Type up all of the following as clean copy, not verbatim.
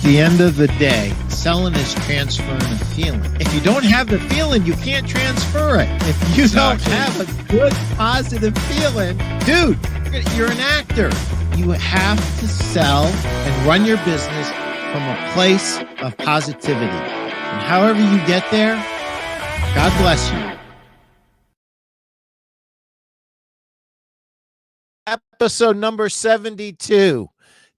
the end of the day, selling is transferring a feeling. If you don't have the feeling, you can't transfer it. If you don't have a good, positive feeling, dude, you're an actor. You have to sell and run your business from a place of positivity. And however you get there, God bless you. Episode number 72.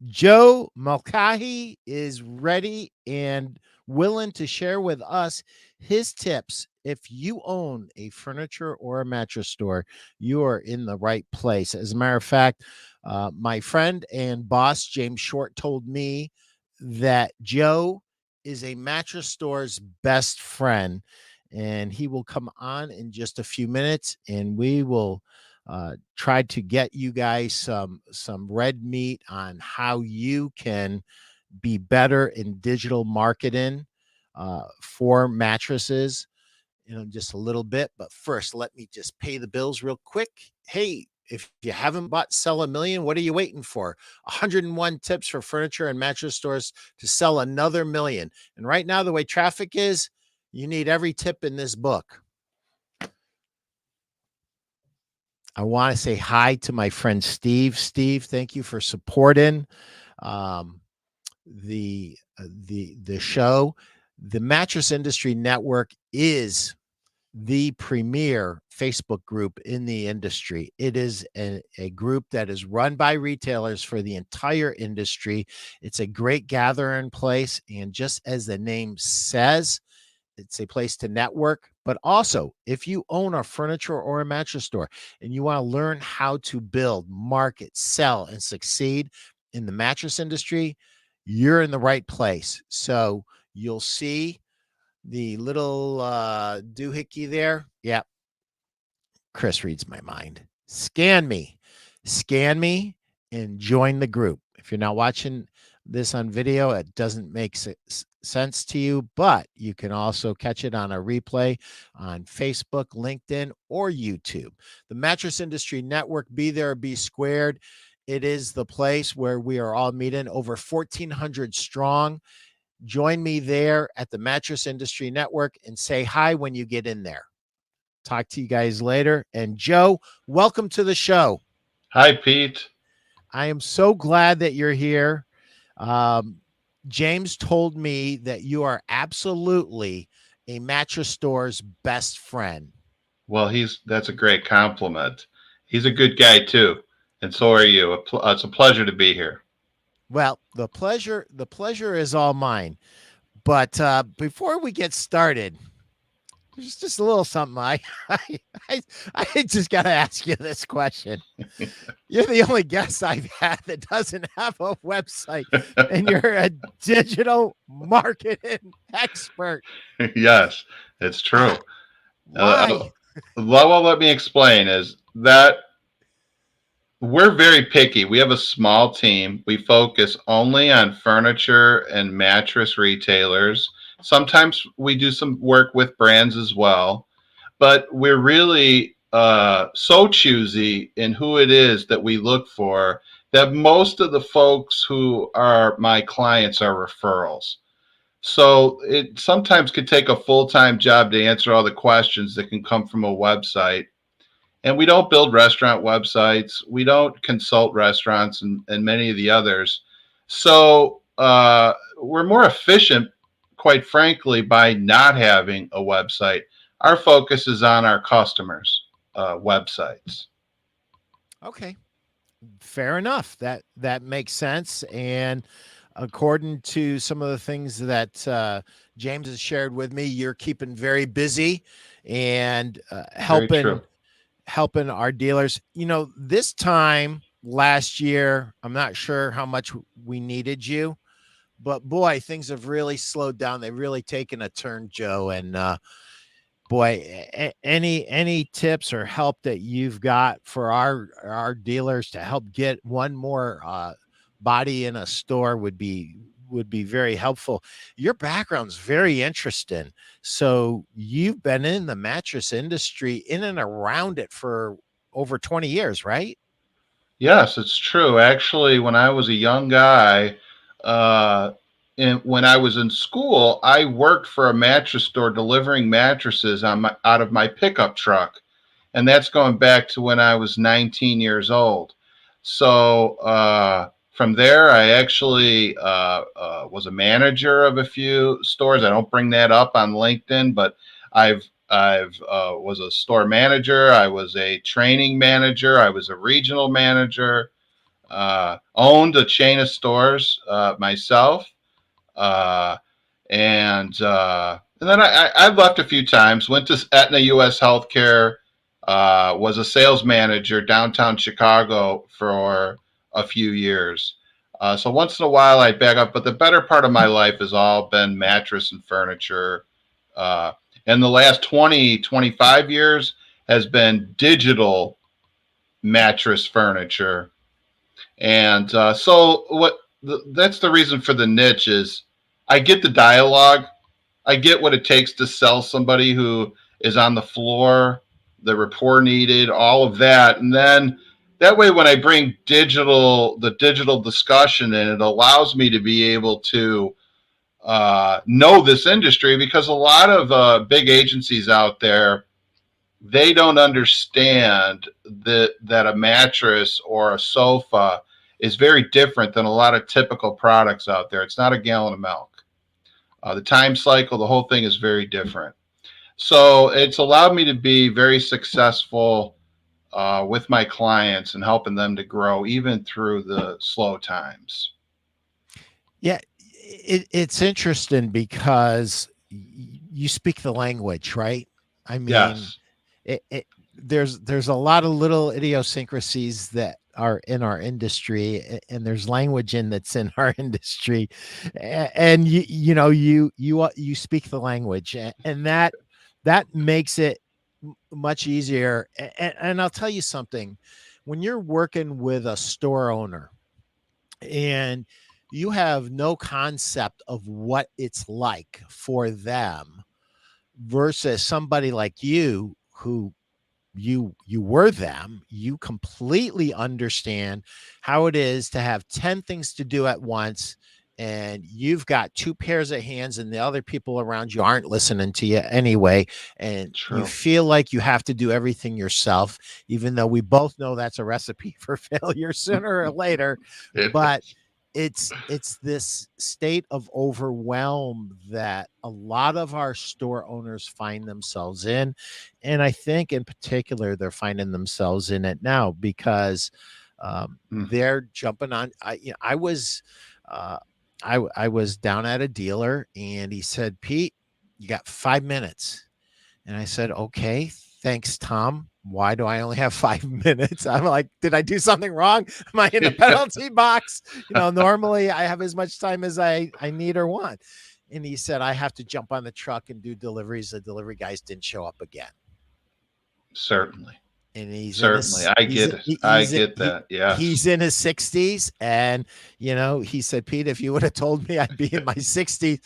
Joe Mulcahy is ready and willing to share with us his tips. If you own a furniture or a mattress store, you are in the right place. As a matter of fact, my friend and boss, James Short, told me that Joe is a mattress store's best friend, and he will come on in just a few minutes, and we will tried to get you guys some red meat on how you can be better in digital marketing for mattresses in just a little bit. But first, let me just pay the bills real quick. Hey, if you haven't bought Sell a Million, what are you waiting for? 101 tips for furniture and mattress stores to sell another million. And right now, the way traffic is, you need every tip in this book. I want to say hi to my friend Steve. Steve, thank you for supporting the show. The Mattress Industry Network is the premier Facebook group in the industry. It is a group that is run by retailers for the entire industry. It's a great gathering place, and just as the name says, it's a place to network. But also, if you own a furniture or a mattress store and you want to learn how to build, market, sell, and succeed in the mattress industry, you're in the right place. So you'll see the little doohickey there. Yep. Chris reads my mind. Scan me, and join the group. If you're not watching this on video, it doesn't make sense to you, but you can also catch it on a replay on Facebook, LinkedIn, or YouTube. The Mattress Industry Network, be there, be squared. It is the place where we are all meeting, over 1,400 strong. Join me there at the Mattress Industry Network and say hi when you get in there. Talk to you guys later. And Joe, welcome to the show. Hi, Pete. I am so glad that you're here. James told me that you are absolutely a mattress store's best friend. Well, that's a great compliment. He's a good guy too, and so are you. It's a pleasure to be here. Well, the pleasure is all mine. But before we get started, there's just a little something I just got to ask you this question. You're the only guest I've had that doesn't have a website, and you're a digital marketing expert. Yes, it's true. Why? Well, let me explain. Is that we're very picky. We have a small team. We focus only on furniture and mattress retailers. Sometimes we do some work with brands as well, but we're really so choosy in who it is that we look for that most of the folks who are my clients are referrals. So it sometimes could take a full-time job to answer all the questions that can come from a website. And we don't build restaurant websites. We don't consult restaurants and many of the others. So we're more efficient, quite frankly, by not having a website. Our focus is on our customers' websites. Okay, fair enough. That makes sense. And according to some of the things that James has shared with me, you're keeping very busy and helping our dealers. This time last year, I'm not sure how much we needed you, but boy, things have really slowed down. They've really taken a turn, Joe. And boy, any tips or help that you've got for our dealers to help get one more body in a store would be very helpful. Your background's very interesting. So you've been in the mattress industry, in and around it for over 20 years, right? Yes, it's true. Actually, when I was a young guy, and when I was in school, I worked for a mattress store delivering mattresses out of my pickup truck, and that's going back to when I was 19 years old. So from there, I actually was a manager of a few stores. I don't bring that up on LinkedIn, but I've was a store manager. I was a training manager. I was a regional manager. Owned a chain of stores myself. Uh, and then I left a few times. Went to Aetna U.S. Healthcare. Was a sales manager downtown Chicago for a few years. So once in a while I back up, but the better part of my life has all been mattress and furniture. Uh, and the last 20, 25 years has been digital mattress furniture. And so that's the reason for the niche is I get the dialogue. I get what it takes to sell somebody who is on the floor, the rapport needed, all of that. And then that way, when I bring the digital discussion in, it allows me to be able to know this industry because a lot of big agencies out there, they don't understand that a mattress or a sofa is very different than a lot of typical products out there. It's not a gallon of milk. The time cycle, the whole thing is very different. So it's allowed me to be very successful with my clients and helping them to grow even through the slow times. Yeah, it's interesting because you speak the language, right? I mean, Yes, there's a lot of little idiosyncrasies that are in our industry, and there's language in that's in our industry, and you speak the language, and that makes it much easier. And I'll tell you something, when you're working with a store owner and you have no concept of what it's like for them versus somebody like you who you were them, you completely understand how it is to have 10 things to do at once, and you've got two pairs of hands and the other people around you aren't listening to you anyway, and you true. feel like you have to do everything yourself, even though we both know that's a recipe for failure sooner or later. It But is. it's this state of overwhelm that a lot of our store owners find themselves in, and I think in particular they're finding themselves in it now because Mm, they're jumping on. I was uh, I was down at a dealer and he said, Pete, you got 5 minutes. And I said, okay, thanks, Tom. Why do I only have 5 minutes? I'm like, did I do something wrong? Am I in a penalty box? Normally I have as much time as I need or want. And he said, I have to jump on the truck and do deliveries. The delivery guys didn't show up again. Certainly. And he's in Certainly. his I get it. I get that. Yes. he's in his 60s, and he said, Pete, if you would have told me I'd be in my 60s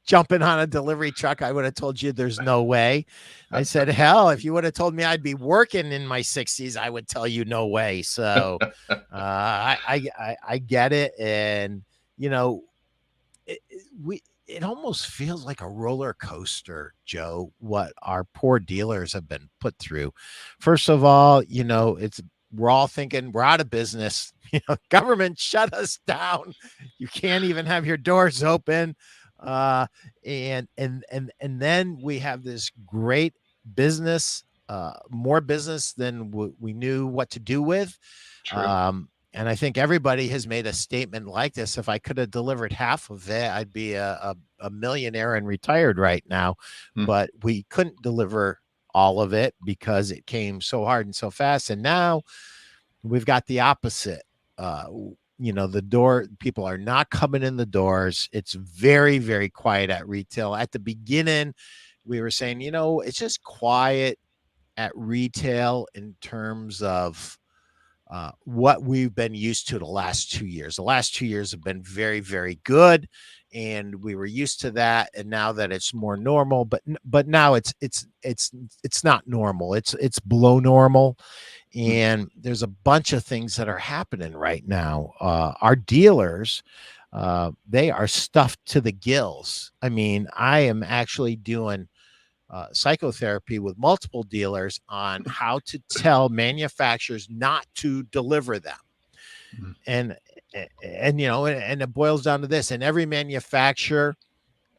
jumping on a delivery truck, I would have told you there's no way. I said, hell, if you would have told me I'd be working in my 60s, I would tell you no way. So I get it. And it almost feels like a roller coaster, Joe, what our poor dealers have been put through. First of all, we're all thinking we're out of business. Government shut us down. You can't even have your doors open. And then we have this great business, more business than we knew what to do with. True. And I think everybody has made a statement like this. If I could have delivered half of it, I'd be a millionaire and retired right now. Mm, But we couldn't deliver all of it because it came so hard and so fast. And now we've got the opposite. The door, people are not coming in the doors. It's very, very quiet at retail. At the beginning, we were saying, it's just quiet at retail in terms of what we've been used to the last 2 years. The last 2 years have been very, very good, and we were used to that. And now that it's more normal, but now it's not normal. It's below normal, mm, and there's a bunch of things that are happening right now. Our dealers, they are stuffed to the gills. I mean, I am actually doing psychotherapy with multiple dealers on how to tell manufacturers not to deliver them. Mm. And you know, and it boils down to this. And every manufacturer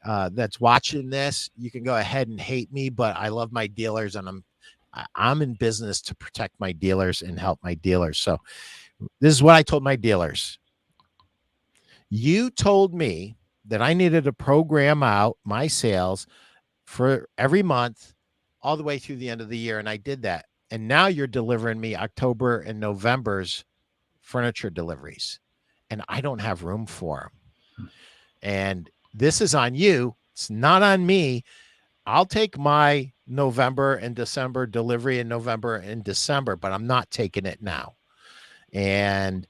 that's watching this, you can go ahead and hate me, but I love my dealers, and I'm in business to protect my dealers and help my dealers. So this is what I told my dealers. You told me that I needed to program out my sales for every month all the way through the end of the year, and I did that. And now you're delivering me October and November's furniture deliveries, and I don't have room for them. And this is on you. It's not on me. I'll take my November and December delivery in November and December, but I'm not taking it now. And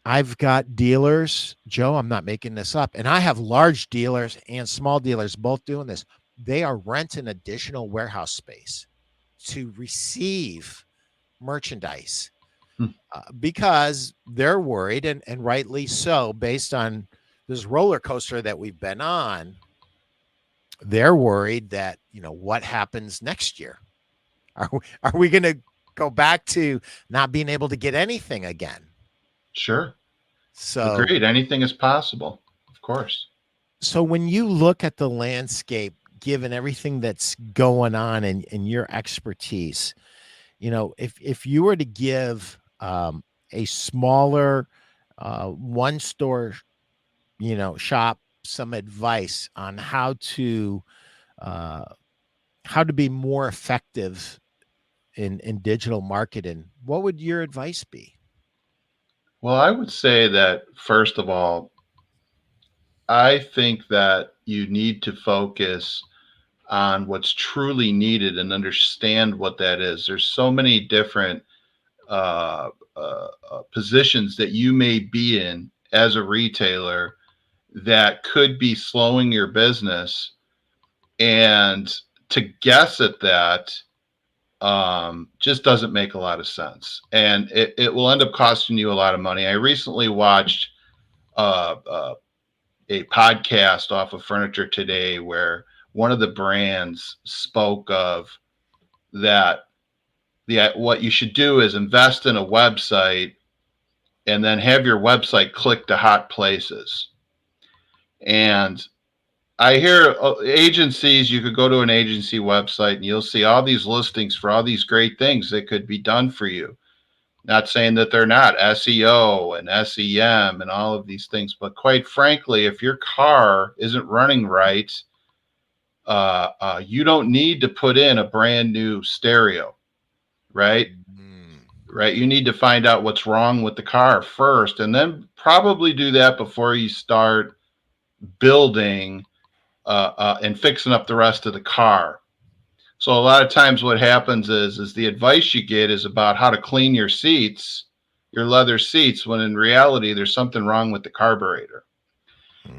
I've got dealers, Joe, I'm not making this up. And I have large dealers and small dealers both doing this. They are renting additional warehouse space to receive merchandise Hmm. because they're worried, and rightly so, based on this roller coaster that we've been on. They're worried that, you know, what happens next year? Are we going to go back to not being able to get anything again? Sure. So, Agreed. Anything is possible. Of course. so when you look at the landscape, given everything that's going on and your expertise, you know, if you were to give a smaller one store, you know, shop some advice on uh, how to be more effective in digital marketing, what would your advice be? Well, I would say that, first of all, I think that you need to focus on what's truly needed and understand what that is. There's so many different positions that you may be in as a retailer that could be slowing your business. And to guess at that just doesn't make a lot of sense. And it will end up costing you a lot of money. I recently watched uh, uh, a podcast off of Furniture Today where one of the brands spoke of that what you should do is invest in a website and then have your website click to hot places. And I hear agencies, you could go to an agency website and you'll see all these listings for all these great things that could be done for you. Not saying that they're not SEO and SEM and all of these things, but quite frankly, if your car isn't running right, you don't need to put in a brand new stereo, right? Mm. Right. You need to find out what's wrong with the car first, and then probably do that before you start building and fixing up the rest of the car. So a lot of times what happens is the advice you get is about how to clean your seats, your leather seats, when in reality there's something wrong with the carburetor.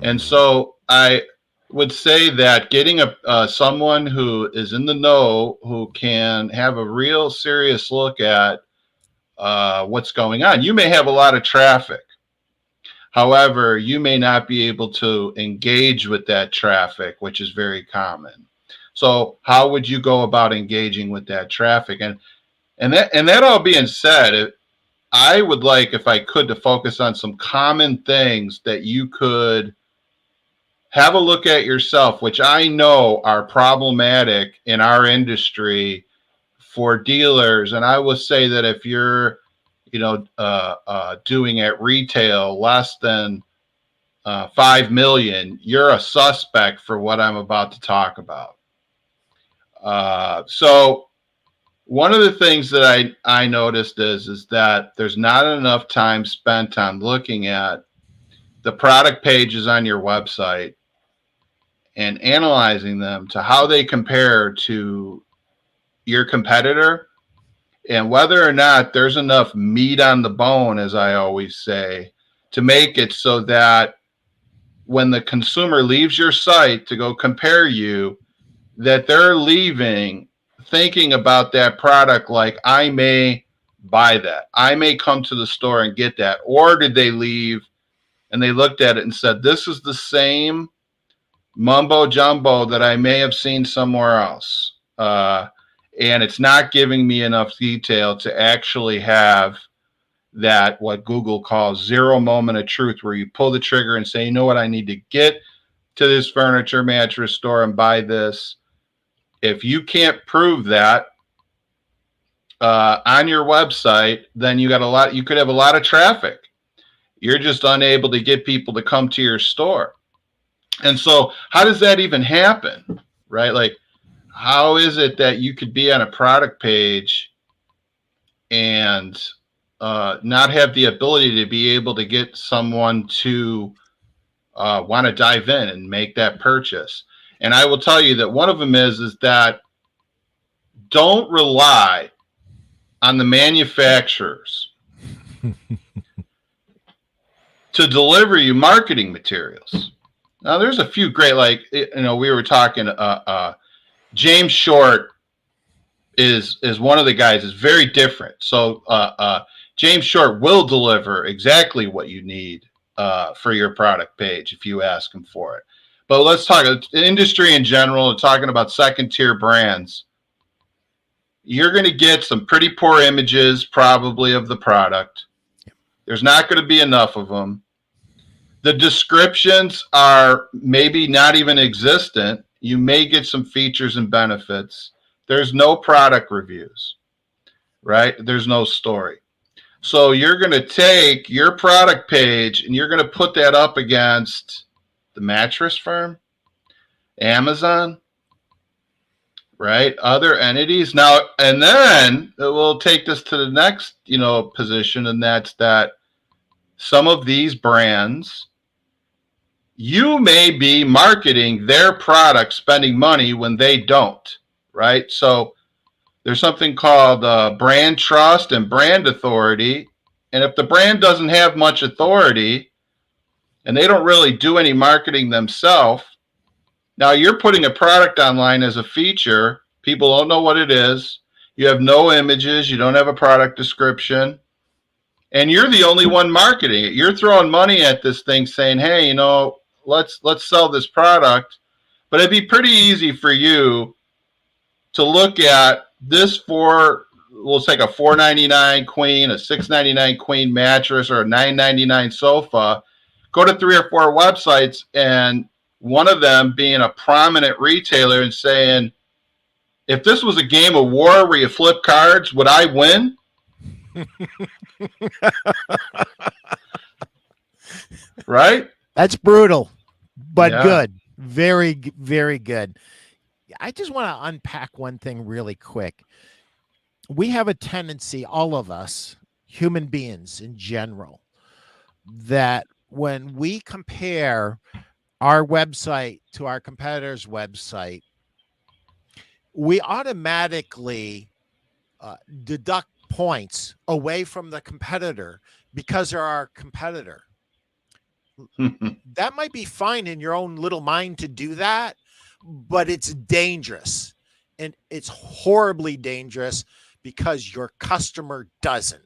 And Mm. so I would say that getting a someone who is in the know, who can have a real serious look at what's going on. You may have a lot of traffic. However, you may not be able to engage with that traffic, which is very common. So how would you go about engaging with that traffic? And that all being said, I would like, if I could, to focus on some common things that you could have a look at yourself, which I know are problematic in our industry for dealers. And I will say that if you're, doing at retail less than 5 million, you're a suspect for what I'm about to talk about. So one of the things that I noticed is that there's not enough time spent on looking at the product pages on your website and analyzing them to how they compare to your competitor, and whether or not there's enough meat on the bone, as I always say, to make it so that when the consumer leaves your site to go compare you, that they're leaving thinking about that product like, I may buy that. I may come to the store and get that. Or did they leave and they looked at it and said, this is the same mumbo jumbo that I may have seen somewhere else. And it's not giving me enough detail to actually have that, what Google calls zero moment of truth, where you pull the trigger and say, you know what, I need to get to this furniture mattress store and buy this. If you can't prove that on your website, then you could have a lot of traffic. You're just unable to get people to come to your store. And so how does that even happen, right? Like, how is it that you could be on a product page and not have the ability to be able to get someone to want to dive in and make that purchase? And I will tell you that one of them is that don't rely on the manufacturers to deliver you marketing materials. Now, there's a few great, like, we were talking, James Short is one of the guys. Is very different. So James Short will deliver exactly what you need for your product page if you ask him for it. But let's talk industry in general. Talking about second tier brands, you're going to get some pretty poor images probably of the product. There's not going to be enough of them. The descriptions are maybe not even existent. You may get some features and benefits. There's no product reviews, right? There's no story. So you're going to take your product page and you're going to put that up against the Mattress Firm, Amazon, right? Other entities. Now, and then we'll take this to the next, position, and that's that some of these brands, you may be marketing their product, spending money when they don't, right? So there's something called brand trust and brand authority. And if the brand doesn't have much authority and they don't really do any marketing themselves, now you're putting a product online as a feature. People don't know what it is. You have no images. You don't have a product description. And you're the only one marketing it. You're throwing money at this thing saying, hey, let's sell this product. But it'd be pretty easy for you to look at this we'll take a $4.99 queen, a $6.99 queen mattress, or a $9.99 sofa, go to 3 or 4 websites, and one of them being a prominent retailer and saying, if this was a game of war where you flip cards, would I win? Right? That's brutal, but Yeah. good. Very, very good. I just want to unpack one thing really quick. We have a tendency, all of us, human beings in general, that when we compare our website to our competitor's website, we automatically deduct points away from the competitor because they're our competitor. That might be fine in your own little mind to do that, but it's dangerous, and it's horribly dangerous because your customer doesn't.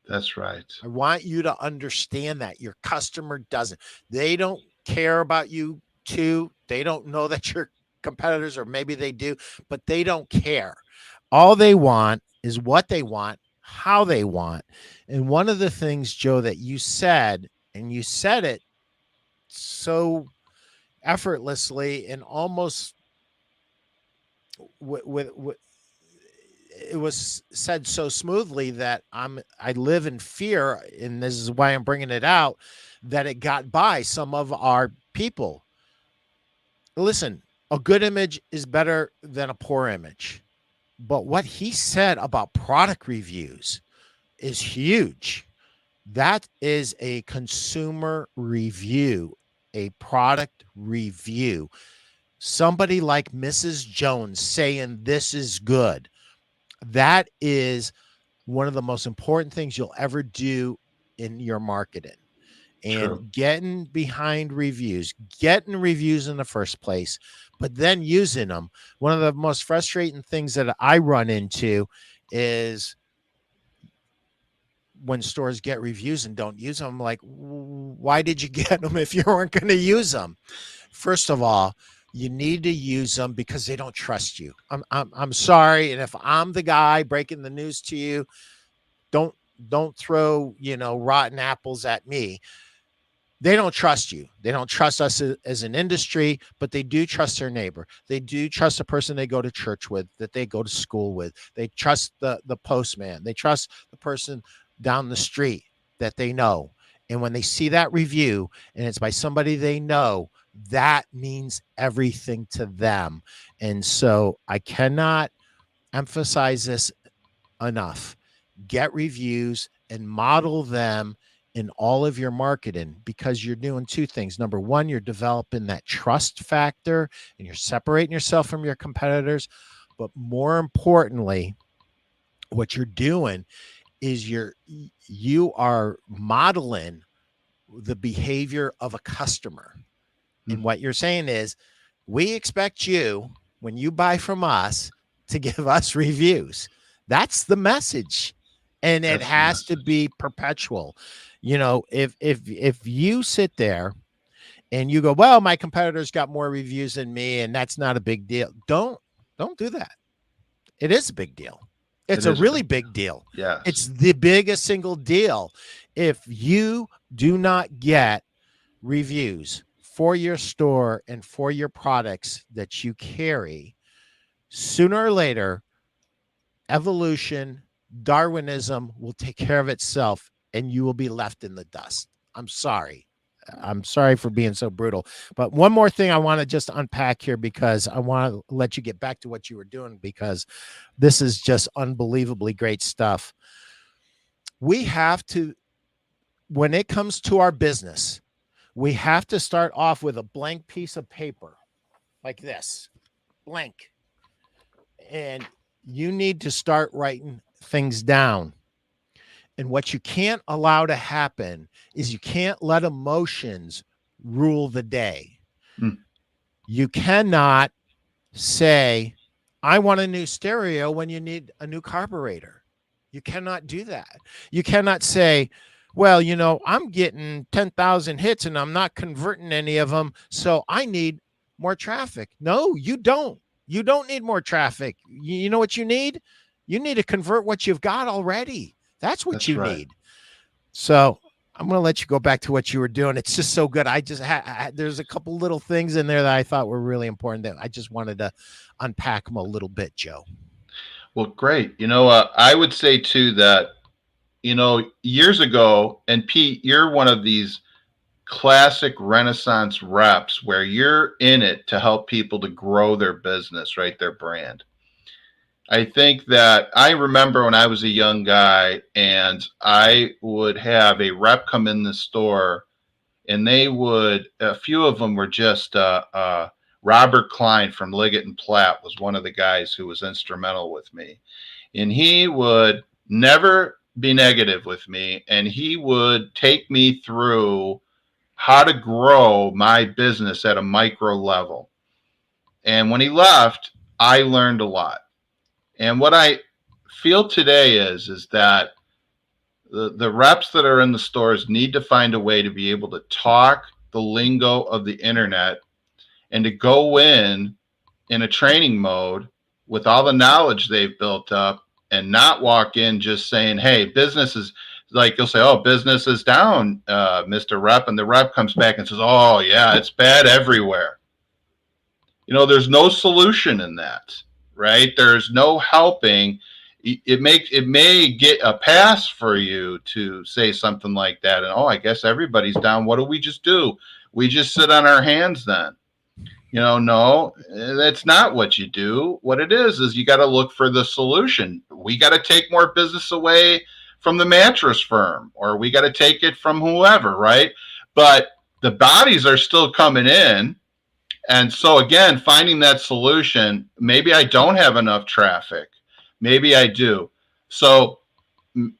That's right. I want you to understand that your customer doesn't. They don't care about you too. They don't know that you're competitors, or maybe they do, but they don't care. All they want is what they want, how they want. And one of the things, Joe, that you said, and you said it so effortlessly and almost with it was said so smoothly that I live in fear, and this is why I'm bringing it out, that it got by some of our people. Listen, a good image is better than a poor image. But what he said about product reviews is huge. That is a consumer review, a product review. Somebody like Mrs. Jones saying this is good. That is one of the most important things you'll ever do in your marketing. And True. getting behind reviews, getting reviews in the first place, but then using them. One of the most frustrating things that I run into is when stores get reviews and don't use them, I'm like, why did you get them if you weren't going to use them? First of all, you need to use them because they don't trust you. I'm sorry, and if I'm the guy breaking the news to you, don't don't throw rotten apples at me. They don't trust you. They don't trust us as an industry, but they do trust their neighbor. They do trust the person they go to church with, that they go to school with. They trust the postman. They trust the person down the street that they know. And when they see that review and it's by somebody they know, that means everything to them. And so I cannot emphasize this enough. Get reviews and model them in all of your marketing, because you're doing two things. Number one, you're developing that trust factor and you're separating yourself from your competitors. But more importantly, what you're doing is you are modeling the behavior of a customer. And what you're saying is, we expect you, when you buy from us, to give us reviews. That's the message. And it has to be perpetual. If you sit there and you go, well, my competitor's got more reviews than me, and that's not a big deal. Don't do that. It is a big deal. It's a really big deal. Yes. It's the biggest single deal. If you do not get reviews for your store and for your products that you carry, sooner or later, evolution, Darwinism will take care of itself and you will be left in the dust. I'm sorry. I'm sorry for being so brutal. But one more thing I want to just unpack here, because I want to let you get back to what you were doing, because this is just unbelievably great stuff. We have to, when it comes to our business, we have to start off with a blank piece of paper like this, blank. And you need to start writing things down. And what you can't allow to happen is you can't let emotions rule the day. You cannot say, I want a new stereo when you need a new carburetor. You cannot do that. You cannot say, well, I'm getting 10,000 hits and I'm not converting any of them, so I need more traffic. No, you don't. You don't need more traffic. You know what you need? You need to convert what you've got already. That's what you need. So I'm going to let you go back to what you were doing. It's just so good. I just there's a couple little things in there that I thought were really important that I just wanted to unpack them a little bit, Joe. Well, great. I would say too that, years ago, and Pete, you're one of these classic Renaissance reps where you're in it to help people to grow their business, right? Their brand. I think that I remember when I was a young guy and I would have a rep come in the store, and a few of them were just, Robert Klein from Liggett and Platt was one of the guys who was instrumental with me. And he would never be negative with me. And he would take me through how to grow my business at a micro level. And when he left, I learned a lot. And what I feel today is that the reps that are in the stores need to find a way to be able to talk the lingo of the internet and to go in a training mode with all the knowledge they've built up, and not walk in just saying, hey, business is, like, you'll say, oh, business is down, Mr. Rep. And the rep comes back and says, oh, yeah, it's bad everywhere. There's no solution in that, right? There's no helping. It may get a pass for you to say something like that. And, oh, I guess everybody's down. What do we just do? We just sit on our hands then. No, that's not what you do. What it is you got to look for the solution. We got to take more business away from the mattress firm, or we got to take it from whoever, right? But the bodies are still coming in. And so, again, finding that solution, maybe I don't have enough traffic. Maybe I do. So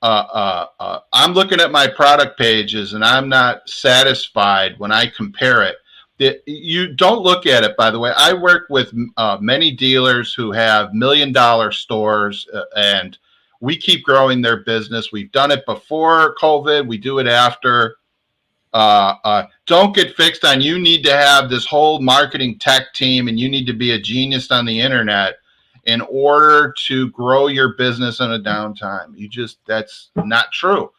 I'm looking at my product pages and I'm not satisfied when I compare it. You don't look at it, by the way. I work with many dealers who have $1 million stores, and we keep growing their business. We've done it before COVID. We do it after. Don't get fixed on you need to have this whole marketing tech team and you need to be a genius on the internet in order to grow your business in a downtime. That's not true.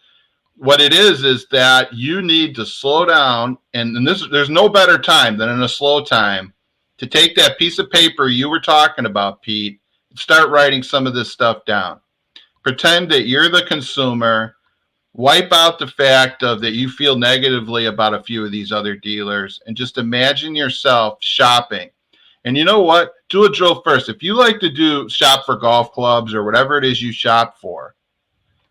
What it is that you need to slow down, and there's no better time than in a slow time to take that piece of paper you were talking about, Pete, and start writing some of this stuff down. Pretend that you're the consumer. Wipe out the fact of that you feel negatively about a few of these other dealers and just imagine yourself shopping. And you know what? Do a drill first. If you like to do shop for golf clubs or whatever it is you shop for,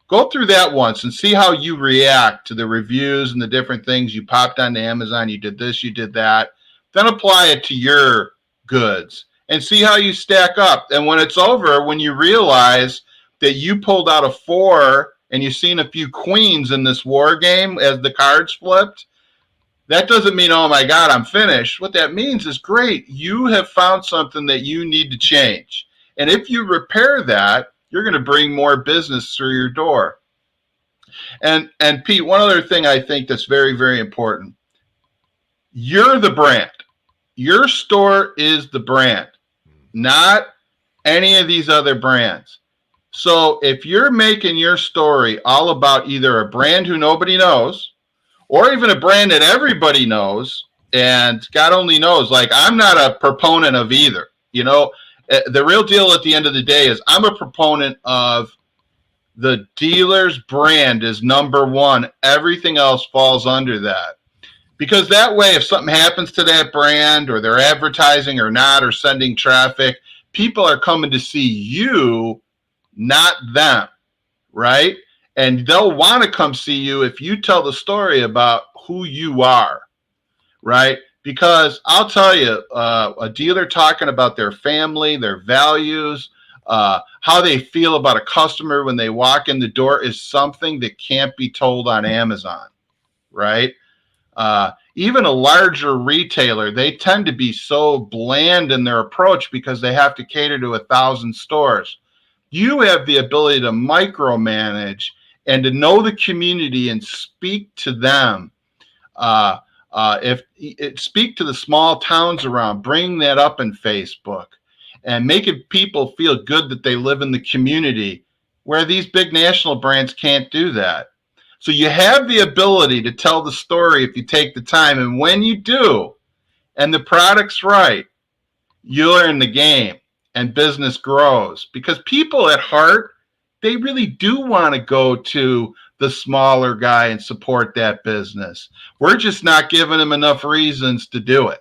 go through that once and see how you react to the reviews and the different things you popped onto Amazon. You did this, you did that. Then apply it to your goods and see how you stack up. And when it's over, when you realize that you pulled out a 4 and you've seen a few queens in this war game as the cards flipped, that doesn't mean, oh my God, I'm finished. What that means is, great, you have found something that you need to change. And if you repair that, you're going to bring more business through your door. And Pete, one other thing I think that's very, very important. You're the brand. Your store is the brand, not any of these other brands. So if you're making your story all about either a brand who nobody knows or even a brand that everybody knows and God only knows, like, I'm not a proponent of either. You know, the real deal at the end of the day is I'm a proponent of the dealer's brand is number one. Everything else falls under that. Because that way, if something happens to that brand or they're advertising or not or sending traffic, people are coming to see you, not them, right? And they'll want to come see you if you tell the story about who you are, right? Because I'll tell you, a dealer talking about their family, their values, how they feel about a customer when they walk in the door is something that can't be told on Amazon, right? Even a larger retailer, they tend to be so bland in their approach because they have to cater to 1,000 stores. You have the ability to micromanage and to know the community and speak to them. Speak to the small towns around, bring that up in Facebook and making people feel good that they live in the community where these big national brands can't do that. So you have the ability to tell the story if you take the time. And when you do, and the product's right, you learn the game and business grows. Because people at heart, they really do want to go to the smaller guy and support that business. We're just not giving them enough reasons to do it.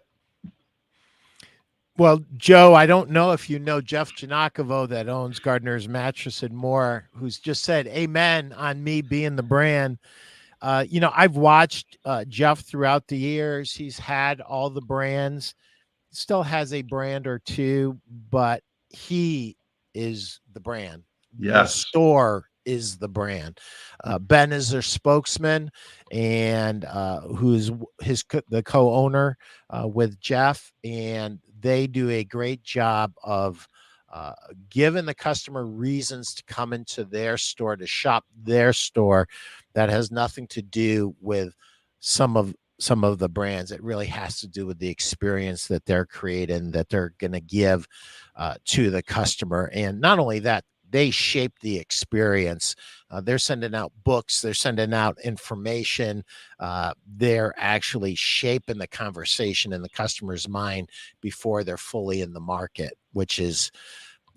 Well, Joe, I don't know if you know Jeff Janakovo that owns Gardner's Mattress and More, who's just said amen on me being the brand. I've watched Jeff throughout the years. He's had all the brands, still has a brand or two, but he is the brand. Yes. The store is the brand. Ben is their spokesman, and who's the co-owner with Jeff, and they do a great job of giving the customer reasons to come into their store, to shop their store. That has nothing to do with some of the brands. It really has to do with the experience that they're creating, that they're going to give to the customer. And not only that, they shape the experience. They're sending out books. They're sending out information. They're actually shaping the conversation in the customer's mind before they're fully in the market, which is,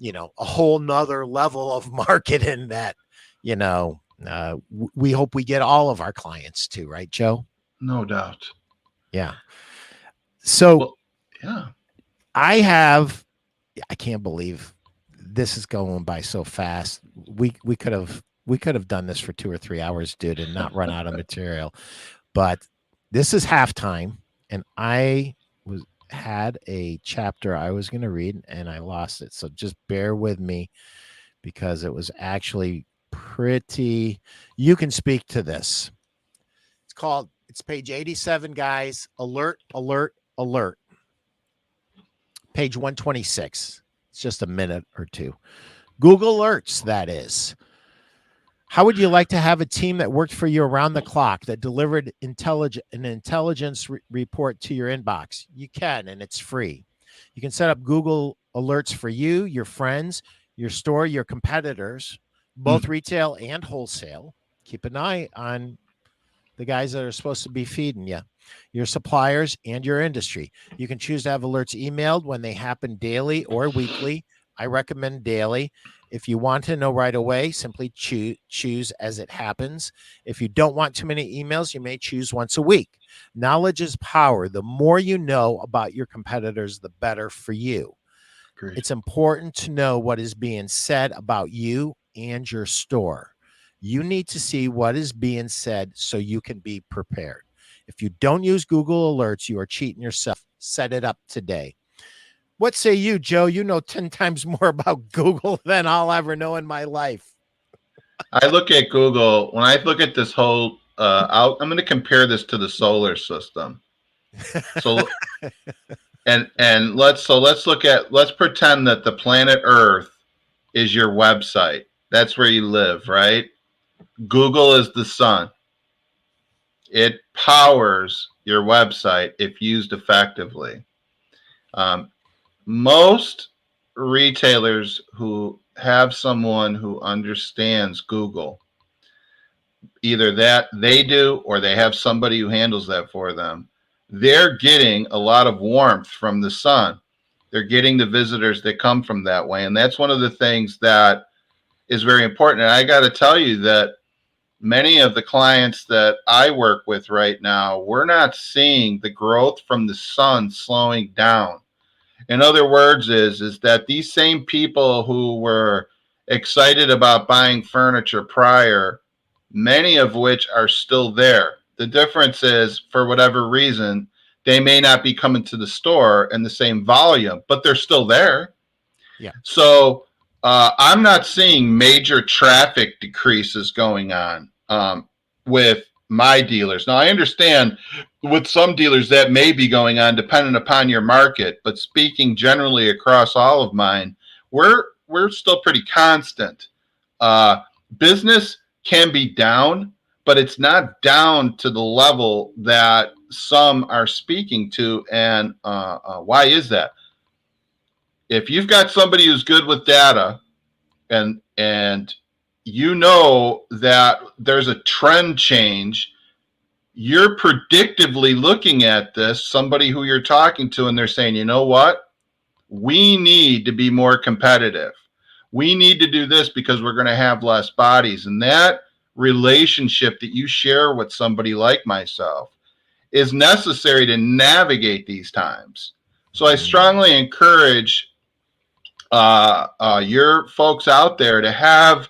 a whole nother level of marketing that, we hope we get all of our clients to, right, Joe? No doubt. Yeah. So well, yeah, I can't believe this is going by so fast. We could have done this for 2 or 3 hours, dude, and not run out of material. But this is halftime, and I had a chapter I was going to read, and I lost it. So just bear with me because it was actually pretty. You can speak to this. It's page 87, guys. Alert, alert, alert. Page 126. It's just a minute or two. Google Alerts, that is. How would you like to have a team that worked for you around the clock, that delivered an intelligence report to your inbox? You can, and it's free. You can set up Google alerts for you, your friends, your store, your competitors, both retail and wholesale. Keep an eye on the guys that are supposed to be feeding you, your suppliers, and your industry. You can choose to have alerts emailed when they happen daily or weekly. I recommend daily. If you want to know right away, simply choose as it happens. If you don't want too many emails, you may choose once a week. Knowledge is power. The more you know about your competitors, the better for you. Great. It's important to know what is being said about you and your store. You need to see what is being said so you can be prepared. If you don't use Google Alerts, you are cheating yourself. Set it up today. What say you, Joe? You know 10 times more about Google than I'll ever know in my life. I look at Google, when I look at this whole, I'm going to compare this to the solar system. So, let's pretend that the planet Earth is your website. That's where you live, right? Google is the sun. It powers your website if used effectively. Most retailers who have someone who understands Google, either that they do or they have somebody who handles that for them, they're getting a lot of warmth from the sun. They're getting the visitors that come from that way. And that's one of the things that is very important. And I got to tell you that many of the clients that I work with right now, we're not seeing the growth from the sun slowing down. In other words, is that these same people who were excited about buying furniture prior, many of which are still there. The difference is, for whatever reason, they may not be coming to the store in the same volume, but they're still there. Yeah. So I'm not seeing major traffic decreases going on with my dealers. Now, I understand with some dealers that may be going on depending upon your market, but speaking generally across all of mine, we're still pretty constant. Business can be down, but it's not down to the level that some are speaking to. And why is that? If you've got somebody who's good with data and you know that there's a trend change, you're predictively looking at this, somebody who you're talking to, and they're saying, you know what? We need to be more competitive. We need to do this because we're going to have less bodies. And that relationship that you share with somebody like myself is necessary to navigate these times. So I strongly encourage your folks out there to have.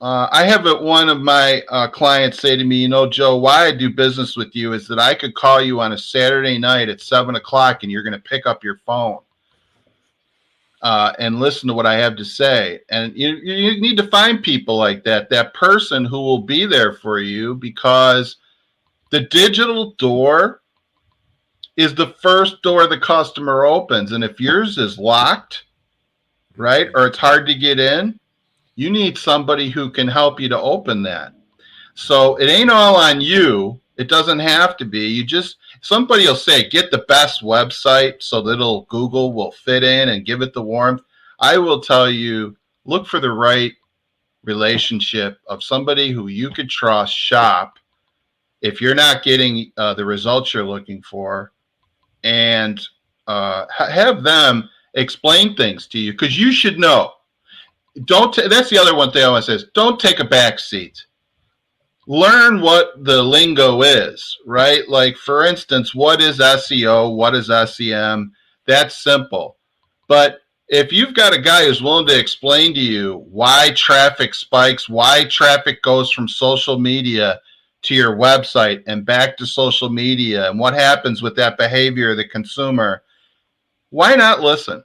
I have one of my clients say to me, you know, Joe, why I do business with you is that I could call you on a Saturday night at 7:00 and you're going to pick up your phone and listen to what I have to say. And you need to find people like that person who will be there for you, because the digital door is the first door the customer opens. And if yours is locked, right, or it's hard to get in, you need somebody who can help you to open that. So it ain't all on you. It doesn't have to be. Somebody will say, get the best website so that Google will fit in and give it the warmth. I will tell you, look for the right relationship of somebody who you could trust, shop if you're not getting the results you're looking for, and have them explain things to you, because you should know. That's the other one thing I want to say is, don't take a back seat. Learn what the lingo is, right? Like, for instance, what is SEO? What is SEM? That's simple. But if you've got a guy who's willing to explain to you why traffic spikes, why traffic goes from social media to your website and back to social media, and what happens with that behavior of the consumer, why not listen?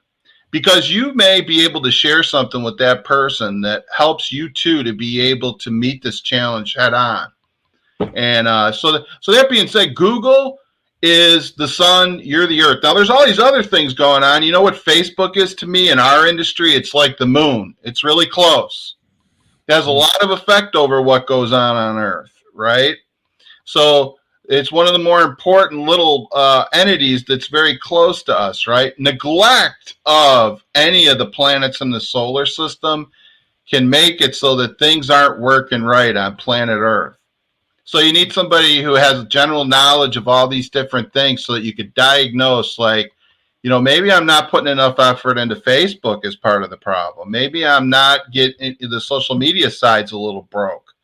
Because you may be able to share something with that person that helps you too to be able to meet this challenge head on. And so that being said, Google is the sun, you're the earth. Now, there's all these other things going on. You know what Facebook is to me in our industry? It's like the moon. It's really close. It has a lot of effect over what goes on Earth, right? So it's one of the more important little entities that's very close to us, right? Neglect of any of the planets in the solar system can make it so that things aren't working right on planet Earth. So you need somebody who has general knowledge of all these different things so that you could diagnose, like, maybe I'm not putting enough effort into Facebook as part of the problem. Maybe I'm not getting the social media side's a little broke.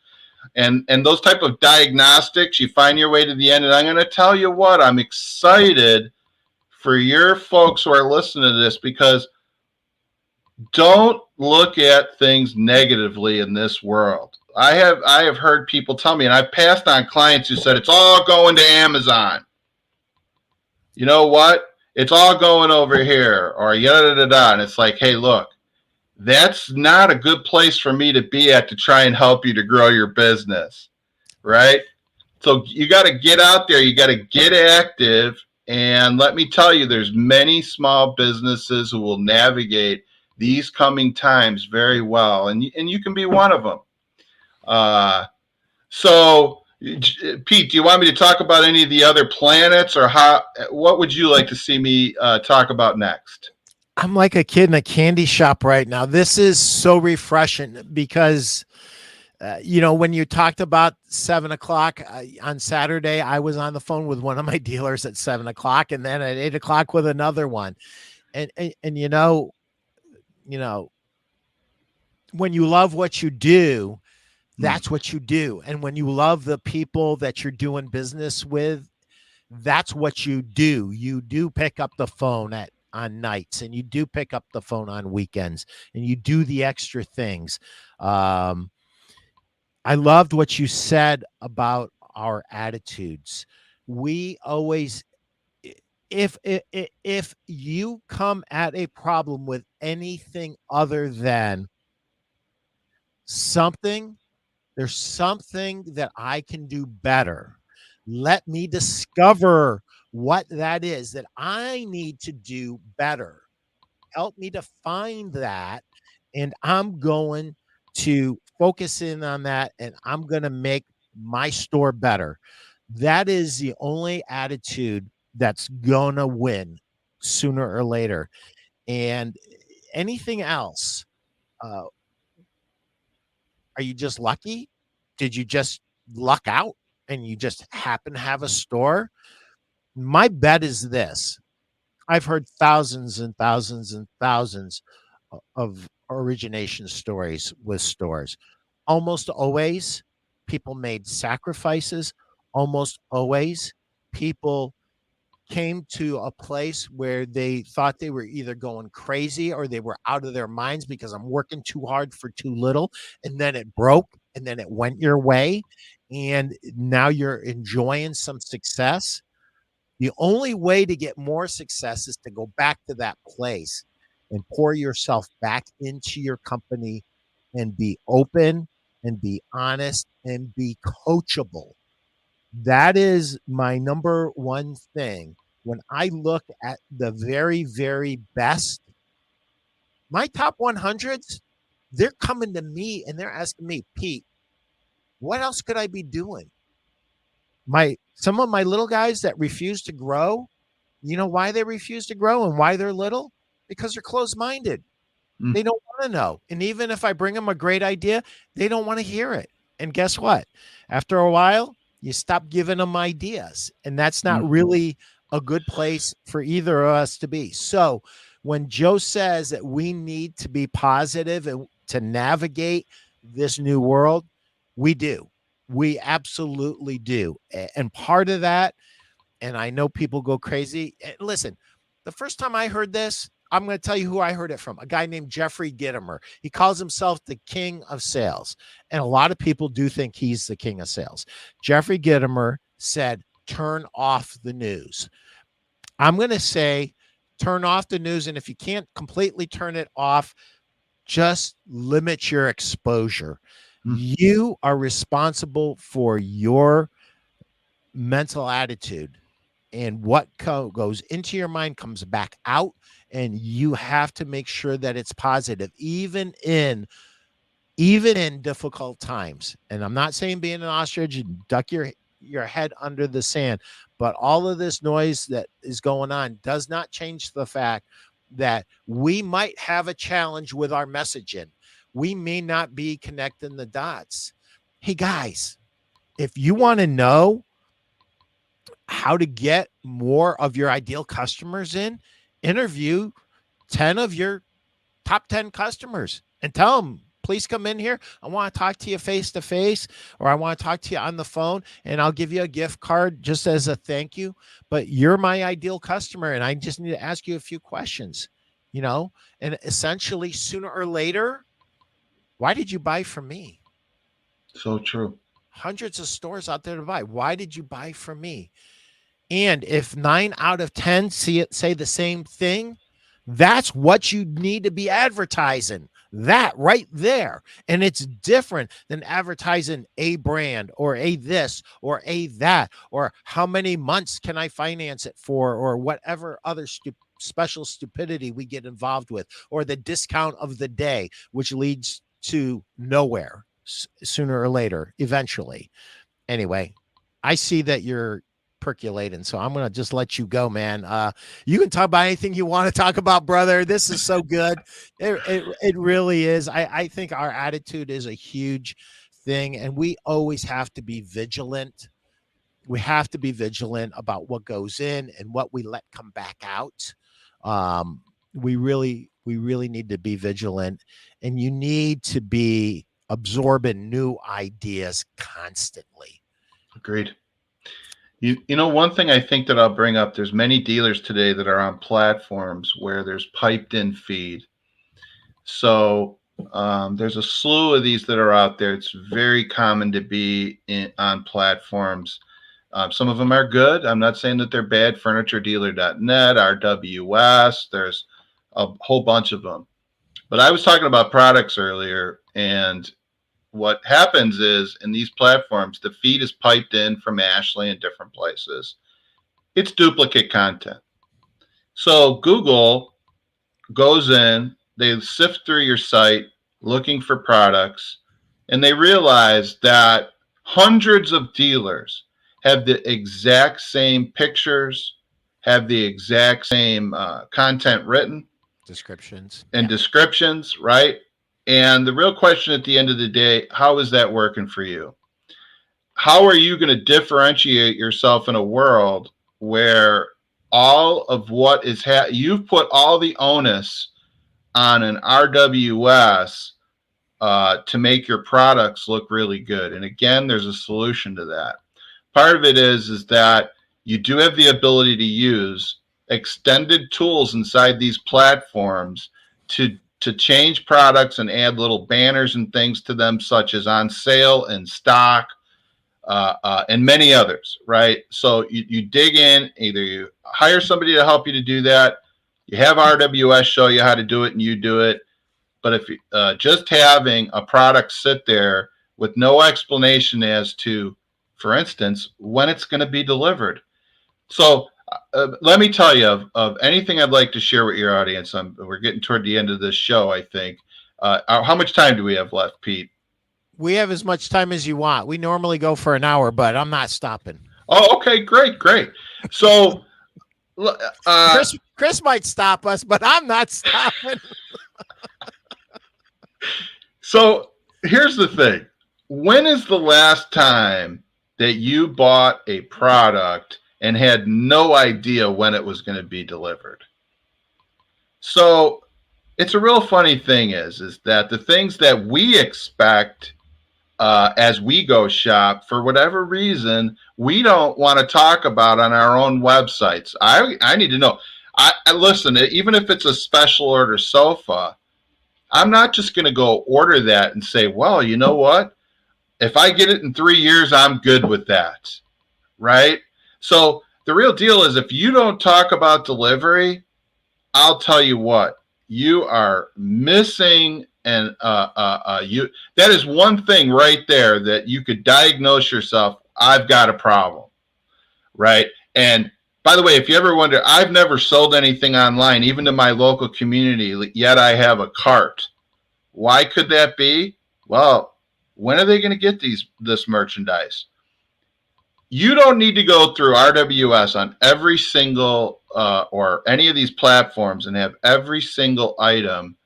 And those type of diagnostics, you find your way to the end. And I'm going to tell you what, I'm excited for your folks who are listening to this, because don't look at things negatively in this world. I have heard people tell me, and I've passed on clients who said it's all going to Amazon. You know what? It's all going over here, or yada da da. And it's like, hey, look, that's not a good place for me to be at to try and help you to grow your business, right? So you got to get out there. You got to get active. And let me tell you, there's many small businesses who will navigate these coming times very well, and you can be one of them. So, Pete, do you want me to talk about any of the other planets, or what would you like to see me talk about next? I'm like a kid in a candy shop right now. This is so refreshing because, when you talked about 7 o'clock on Saturday, I was on the phone with one of my dealers at 7 o'clock, and then at 8 o'clock with another one. And when you love what you do, that's what you do. And when you love the people that you're doing business with, that's what you do. You do pick up the phone on nights, and you do pick up the phone on weekends, and you do the extra things. I loved what you said about our attitudes. We always, if you come at a problem with anything other than there's something that I can do better. Let me discover what that is that I need to do better. Help me to find that. And I'm going to focus in on that, and I'm going to make my store better. That is the only attitude that's going to win sooner or later. And anything else, uh, are you just lucky? Did you just luck out and you just happen to have a store? My bet is this. I've heard thousands and thousands and thousands of origination stories with stores. Almost always, people made sacrifices. Almost always, people came to a place where they thought they were either going crazy or they were out of their minds because I'm working too hard for too little. And then it broke, and then it went your way. And now you're enjoying some success. The only way to get more success is to go back to that place and pour yourself back into your company and be open and be honest and be coachable. That is my number one thing. When I look at the very, very best, my top 100s, they're coming to me and they're asking me, Pete, what else could I be doing? Some of my little guys that refuse to grow, you know why they refuse to grow and why they're little? Because they're closed-minded. They don't want to know. And even if I bring them a great idea, they don't want to hear it. And guess what? After a while, you stop giving them ideas. And that's not really a good place for either of us to be. So when Joe says that we need to be positive and to navigate this new world, we do. We absolutely do. And part of that, and I know people go crazy. Listen, the first time I heard this, I'm going to tell you who I heard it from, a guy named Jeffrey Gitomer. He calls himself the king of sales. And a lot of people do think he's the king of sales. Jeffrey Gitomer said, turn off the news. I'm going to say, turn off the news. And if you can't completely turn it off, just limit your exposure. You are responsible for your mental attitude, and what goes into your mind comes back out, and you have to make sure that it's positive, even in even in difficult times. And I'm not saying being an ostrich and duck your head under the sand, but all of this noise that is going on does not change the fact that we might have a challenge with our messaging. We may not be connecting the dots. Hey guys, if you want to know how to get more of your ideal customers in, interview 10 of your top 10 customers and tell them, please come in here. I want to talk to you face to face, or I want to talk to you on the phone, and I'll give you a gift card just as a thank you. But you're my ideal customer, and I just need to ask you a few questions, and essentially sooner or later, why did you buy from me? So true. Hundreds of stores out there to buy. Why did you buy from me? And if 9 out of 10 say the same thing, that's what you need to be advertising. That right there. And it's different than advertising a brand or a this or a that, or how many months can I finance it for, or whatever other special stupidity we get involved with, or the discount of the day, which leads to nowhere sooner or later, eventually. Anyway, I see that you're percolating, so I'm gonna just let you go, man. You can talk about anything you want to talk about, brother. This is so good. It really is. I think our attitude is a huge thing, and we always have to be vigilant. We have to be vigilant about what goes in and what we let come back out. We really need to be vigilant, and you need to be absorbing new ideas constantly. Agreed. You know, one thing I think that I'll bring up, there's many dealers today that are on platforms where there's piped in feed. So there's a slew of these that are out there. It's very common to be on platforms. Some of them are good. I'm not saying that they're bad. FurnitureDealer.net, RWS, there's a whole bunch of them. But I was talking about products earlier, and what happens is in these platforms, the feed is piped in from Ashley in different places. It's duplicate content. So Google goes in, they sift through your site looking for products, and they realize that hundreds of dealers have the exact same pictures, have the exact same content written, Descriptions and descriptions, right? And the real question at the end of the day, how is that working for you? How are you going to differentiate yourself in a world where all of what is you've put all the onus on an RWS to make your products look really good? And again, there's a solution to that. Part of it is that you do have the ability to use extended tools inside these platforms to change products and add little banners and things to them, such as on sale and stock, and many others, right? So you dig in, either you hire somebody to help you to do that, you have RWS show you how to do it, and you do it. But if just having a product sit there with no explanation as to, for instance, when it's going to be delivered. So let me tell you of anything I'd like to share with your audience. We're getting toward the end of this show, I think. How much time do we have left, Pete? We have as much time as you want. We normally go for an hour, but I'm not stopping. Oh, okay, great. So Chris might stop us, but I'm not stopping. So here's the thing. When is the last time that you bought a product and had no idea when it was going to be delivered? So it's a real funny thing is that the things that we expect as we go shop, for whatever reason, we don't want to talk about on our own websites. I need to know. I listen, even if it's a special order sofa, I'm not just going to go order that and say, well, you know what? If I get it in 3 years, I'm good with that, right? So the real deal is if you don't talk about delivery, I'll tell you what, you are missing, and that is one thing right there that you could diagnose yourself. I've got a problem, right? And by the way, if you ever wonder, I've never sold anything online, even to my local community, yet I have a cart. Why could that be? well, when are they going to get this merchandise? You don't need to go through RWS on every single or any of these platforms and have every single item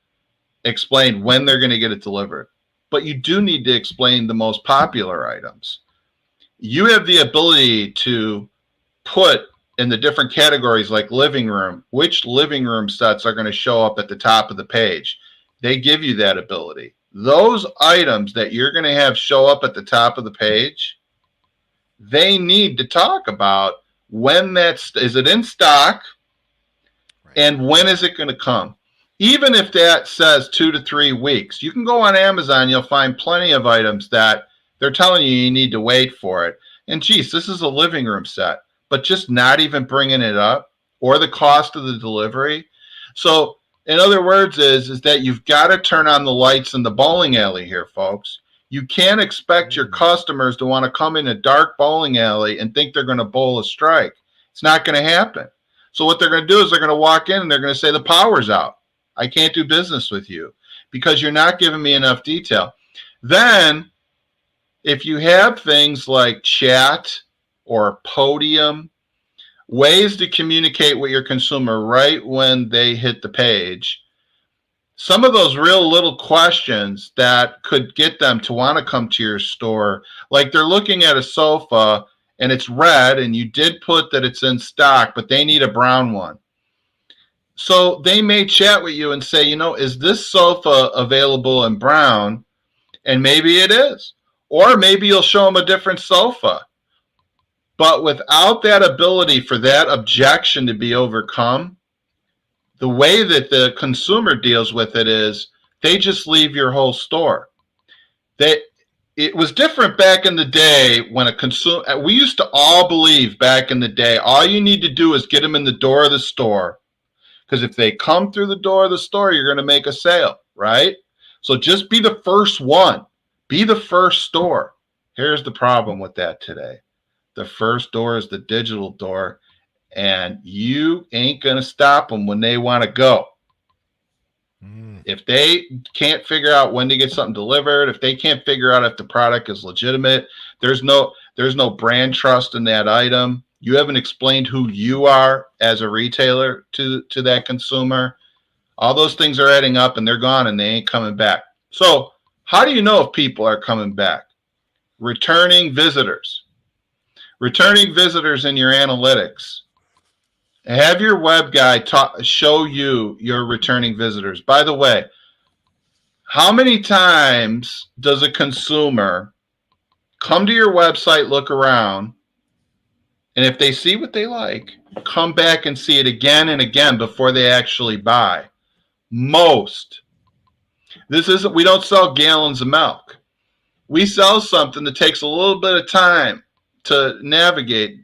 explained when they're going to get it delivered. But you do need to explain the most popular items. You have the ability to put in the different categories like living room, which living room sets are going to show up at the top of the page. They give you that ability. Those items that you're going to have show up at the top of the page, they need to talk about when is it in stock, right, and when is it going to come. Even if that says 2 to 3 weeks, you can go on Amazon, you'll find plenty of items that they're telling you need to wait for it. And geez, this is a living room set, but just not even bringing it up, or the cost of the delivery. So in other words is that you've got to turn on the lights in the bowling alley here, folks. You can't expect your customers to want to come in a dark bowling alley and think they're going to bowl a strike. It's not going to happen. So what they're going to do is they're going to walk in and they're going to say the power's out. I can't do business with you because you're not giving me enough detail. Then if you have things like chat or podium, ways to communicate with your consumer right when they hit the page, some of those real little questions that could get them to want to come to your store, like they're looking at a sofa and it's red and you did put that it's in stock, but they need a brown one. So they may chat with you and say, is this sofa available in brown? And maybe it is. Or maybe you'll show them a different sofa. But without that ability for that objection to be overcome, the way that the consumer deals with it is they just leave your whole store. It was different back in the day when we used to all believe back in the day, all you need to do is get them in the door of the store. Because if they come through the door of the store, you're going to make a sale, right? So just be the first one. Be the first store. Here's the problem with that today. The first door is the digital door, and you ain't going to stop them when they want to go. If they can't figure out when to get something delivered, if they can't figure out if the product is legitimate, there's no brand trust in that item. You haven't explained who you are as a retailer to that consumer. All those things are adding up and they're gone and they ain't coming back. So how do you know if people are coming back? Returning visitors. Returning visitors in your analytics. Have your web guy show you your returning visitors. By the way, how many times does a consumer come to your website, look around, and if they see what they like, come back and see it again and again before they actually buy? Most. We don't sell gallons of milk. We sell something that takes a little bit of time to navigate.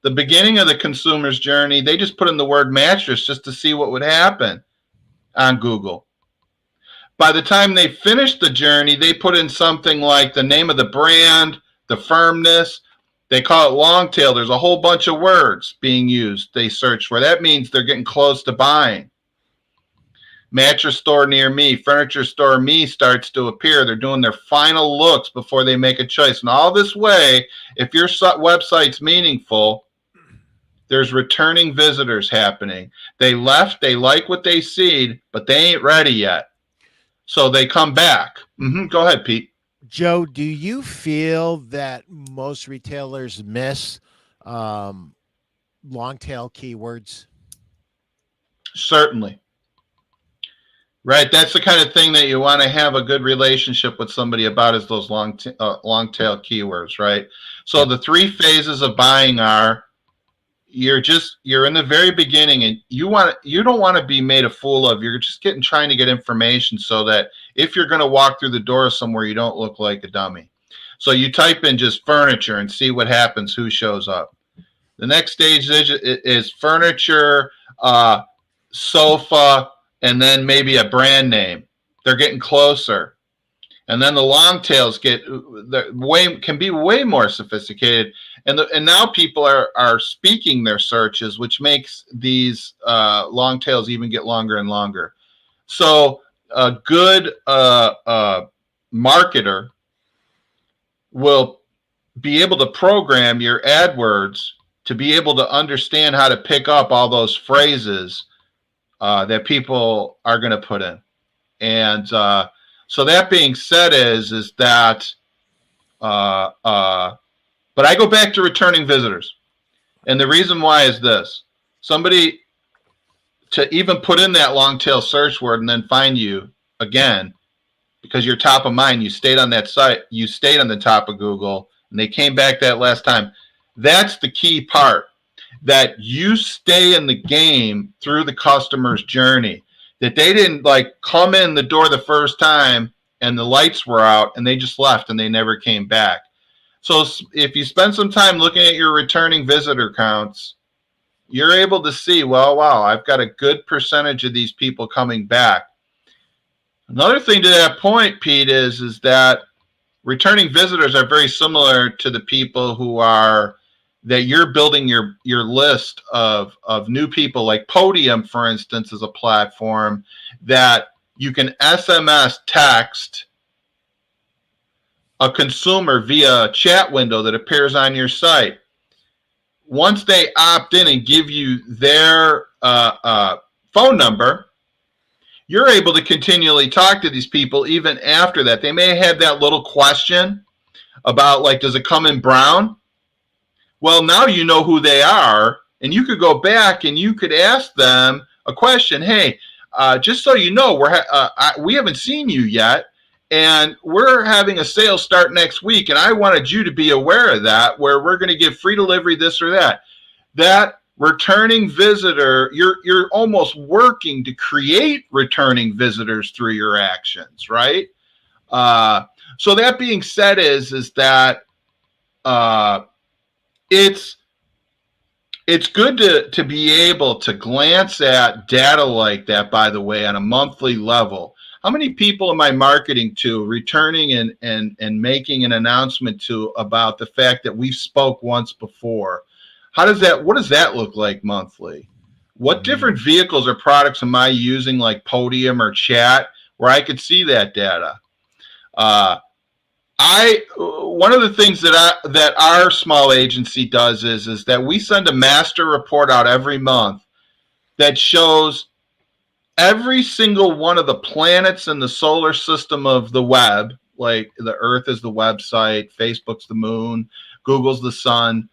The beginning of the consumer's journey, they just put in the word mattress just to see what would happen on Google. By the time they finish the journey, they put in something like the name of the brand, the firmness. They call it long tail. There's a whole bunch of words being used they search for. That means they're getting close to buying. Mattress store near me, furniture store me starts to appear. They're doing their final looks before they make a choice. And all this way, if your website's meaningful, there's returning visitors happening. They left, they like what they see, but they ain't ready yet. So they come back. Go ahead, Pete. Joe, do you feel that most retailers miss long tail keywords? Certainly. Right. That's the kind of thing that you want to have a good relationship with somebody about, is those long tail keywords, right? So the 3 phases of buying are, you're in the very beginning and you don't want to be made a fool of. You're just trying to get information so that if you're going to walk through the door somewhere, you don't look like a dummy. So you type in just furniture and see what happens, who shows up. The next stage is furniture, sofa, and then maybe a brand name. They're getting closer. And then the long tails can be way more sophisticated. And now people are speaking their searches, which makes these long tails even get longer and longer. So a good marketer will be able to program your AdWords to be able to understand how to pick up all those phrases that people are going to put in. And so that being said, is that, but I go back to returning visitors. And the reason why is this: somebody to even put in that long tail search word and then find you again, because you're top of mind, you stayed on that site, you stayed on the top of Google, and they came back that last time. That's the key part, that you stay in the game through the customer's journey, that they didn't like come in the door the first time and the lights were out and they just left and they never came back. So if you spend some time looking at your returning visitor counts, you're able to see, well, wow, I've got a good percentage of these people coming back. Another thing to that point, Pete, is that returning visitors are very similar to the people who are, that you're building your list of new people. Like Podium, for instance, is a platform that you can SMS text a consumer via a chat window that appears on your site. Once they opt in and give you their phone number, you're able to continually talk to these people even after that. They may have that little question about, like, does it come in brown? Well, now you know who they are, and you could go back and you could ask them a question. Hey, just so you know, we haven't seen you yet, and we're having a sale start next week, and I wanted you to be aware of that, where we're going to give free delivery, this or that. That returning visitor, you're almost working to create returning visitors through your actions, right? So that being said, is that it's good to be able to glance at data like that, by the way, on a monthly level. How many people am I marketing to, returning and making an announcement to about the fact that we spoke once before? What does that look like monthly? What different vehicles or products am I using, like Podium or Chat, where I could see that data? One of the things that our small agency does is that we send a master report out every month that shows every single one of the planets in the solar system of the web, like the Earth is the website, Facebook's the moon, Google's the sun,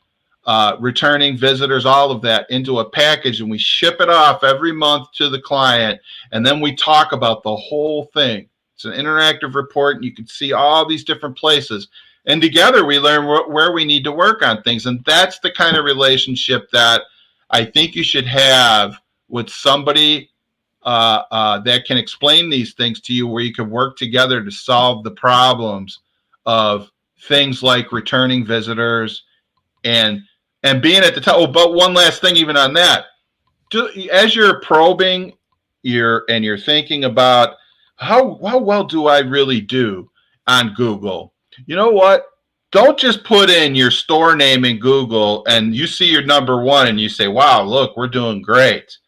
returning visitors, all of that into a package, and we ship it off every month to the client, and then we talk about the whole thing. It's an interactive report, and you can see all these different places. And together we learn where we need to work on things. And that's the kind of relationship that I think you should have with somebody that can explain these things to you, where you can work together to solve the problems of things like returning visitors and being at the top. Oh, but one last thing, even on that, as you're probing, you're thinking about how well do I really do on Google? You know what? Don't just put in your store name in Google and you see your number one and you say, wow, look, we're doing great.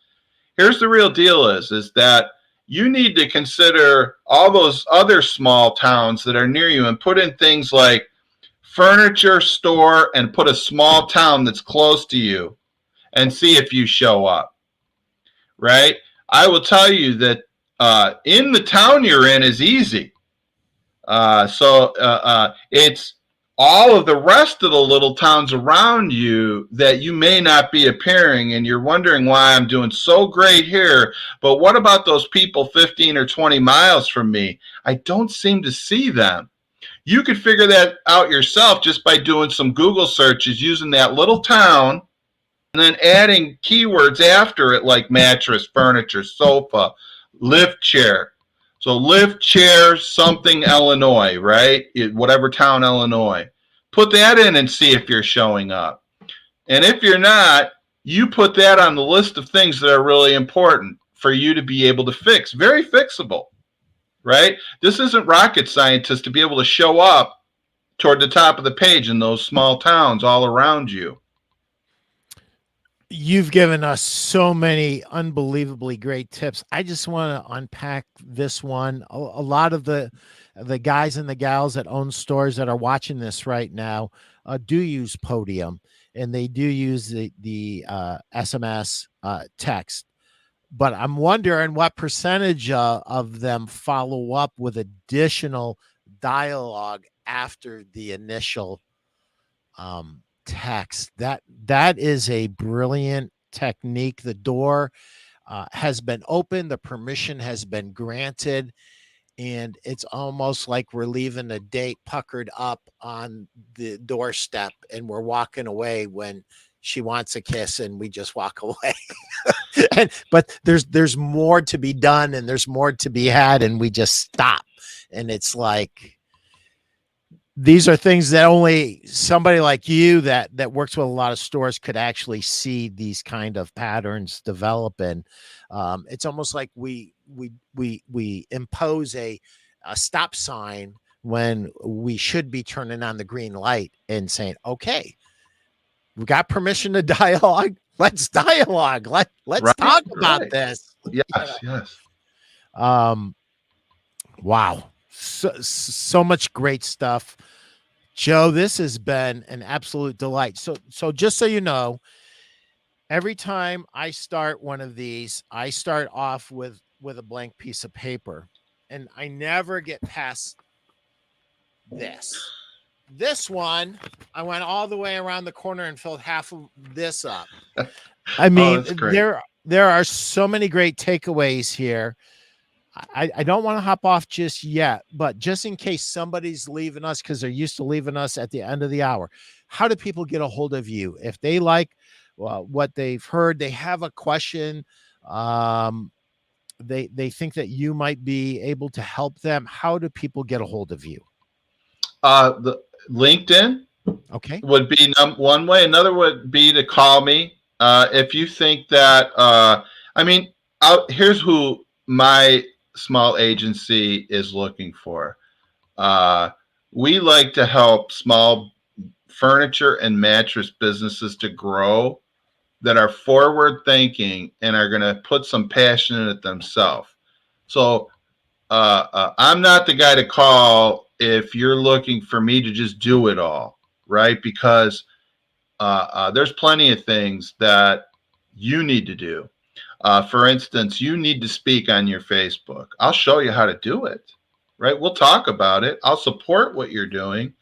Here's the real deal is that you need to consider all those other small towns that are near you and put in things like furniture store and put a small town that's close to you and see if you show up, right? I will tell you that in the town you're in is easy. It's all of the rest of the little towns around you that you may not be appearing, and you're wondering why I'm doing so great here, but what about those people 15 or 20 miles from me? I don't seem to see them. You could figure that out yourself just by doing some Google searches using that little town and then adding keywords after it, like mattress, furniture, sofa, lift chair. So lift chair something Illinois, right? Whatever town, Illinois. Put that in and see if you're showing up. And if you're not, you put that on the list of things that are really important for you to be able to fix. Very fixable, right? This isn't rocket science to be able to show up toward the top of the page in those small towns all around you. You've given us so many unbelievably great tips. I just want to unpack this one. A lot of the the guys and the gals that own stores that are watching this right now do use Podium, and they do use the SMS text. But I'm wondering what percentage of them follow up with additional dialogue after the initial text. That is a brilliant technique. The door has been opened, the permission has been granted, and it's almost like we're leaving a date puckered up on the doorstep, and we're walking away when she wants a kiss, and we just walk away. But there's more to be done, and there's more to be had, and we just stop. And it's like, these are things that only somebody like you that works with a lot of stores could actually see these kind of patterns develop. And it's almost like we impose a stop sign when we should be turning on the green light and saying, okay, we got permission to dialogue. Let's dialogue. Let's talk about this. Yes, yes. Wow. So much great stuff. Joe, this has been an absolute delight. So just so you know, every time I start one of these, I start off with a blank piece of paper, and I never get past this. This one, I went all the way around the corner and filled half of this up. I mean, there are so many great takeaways here. I don't want to hop off just yet, but just in case somebody's leaving us because they're used to leaving us at the end of the hour, how do people get a hold of you? If they like what they've heard, they have a question, they think that you might be able to help them, how do people get a hold of you? The LinkedIn would be one way. Another would be to call me. If you think that, here's who my small agency is looking for. We like to help small furniture and mattress businesses to grow that are forward thinking and are going to put some passion in it themselves. So I'm not the guy to call if you're looking for me to just do it all, right? Because there's plenty of things that you need to do. For instance, you need to speak on your Facebook. I'll show you how to do it, right? We'll talk about it. I'll support what you're doing.